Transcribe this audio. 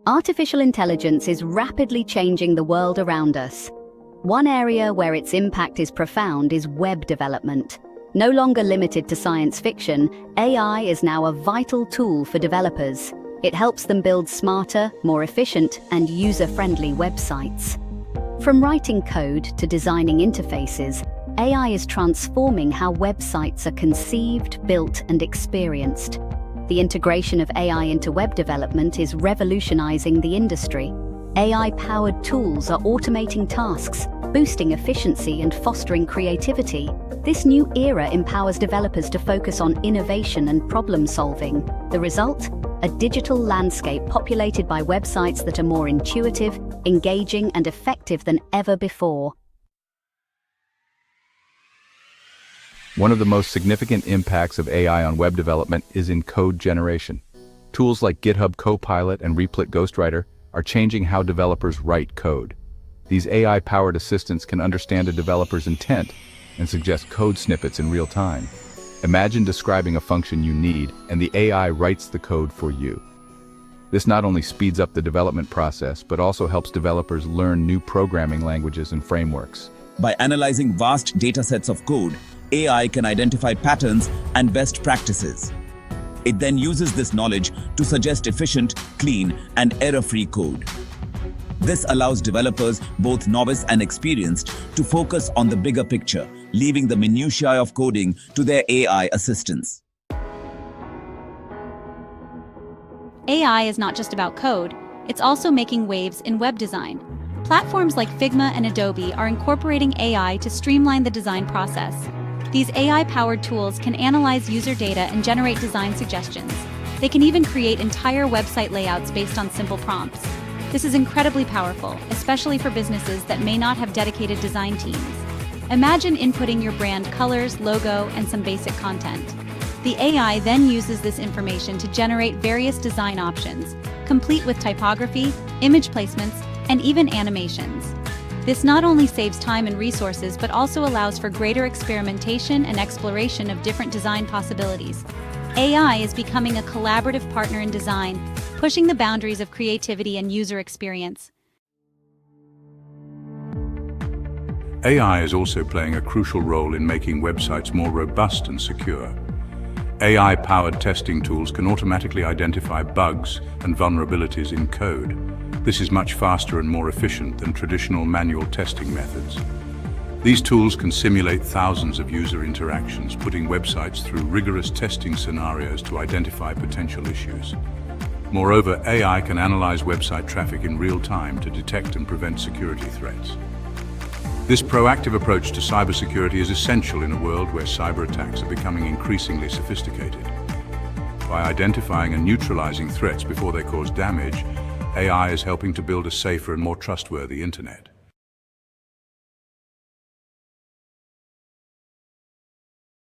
Artificial intelligence is rapidly changing the world around us. One area where its impact is profound is web development. No longer limited to science fiction, AI is now a vital tool for developers. It helps them build smarter, more efficient, and user-friendly websites. From writing code to designing interfaces, AI is transforming how websites are conceived, built, and experienced. The integration of AI into web development is revolutionizing the industry. AI-powered tools are automating tasks, boosting efficiency and fostering creativity. This new era empowers developers to focus on innovation and problem-solving. The result? A digital landscape populated by websites that are more intuitive, engaging, and effective than ever before. One of the most significant impacts of AI on web development is in code generation. Tools like GitHub Copilot and Replit Ghostwriter are changing how developers write code. These AI-powered assistants can understand a developer's intent and suggest code snippets in real time. Imagine describing a function you need, and the AI writes the code for you. This not only speeds up the development process, but also helps developers learn new programming languages and frameworks. By analyzing vast datasets of code, AI can identify patterns and best practices. It then uses this knowledge to suggest efficient, clean, and error-free code. This allows developers, both novice and experienced, to focus on the bigger picture, leaving the minutiae of coding to their AI assistants. AI is not just about code, it's also making waves in web design. Platforms like Figma and Adobe are incorporating AI to streamline the design process. These AI-powered tools can analyze user data and generate design suggestions. They can even create entire website layouts based on simple prompts. This is incredibly powerful, especially for businesses that may not have dedicated design teams. Imagine inputting your brand colors, logo, and some basic content. The AI then uses this information to generate various design options, complete with typography, image placements, and even animations. This not only saves time and resources, but also allows for greater experimentation and exploration of different design possibilities. AI is becoming a collaborative partner in design, pushing the boundaries of creativity and user experience. AI is also playing a crucial role in making websites more robust and secure. AI-powered testing tools can automatically identify bugs and vulnerabilities in code. This is much faster and more efficient than traditional manual testing methods. These tools can simulate thousands of user interactions, putting websites through rigorous testing scenarios to identify potential issues. Moreover, AI can analyze website traffic in real time to detect and prevent security threats. This proactive approach to cybersecurity is essential in a world where cyber attacks are becoming increasingly sophisticated. By identifying and neutralizing threats before they cause damage, AI is helping to build a safer and more trustworthy internet.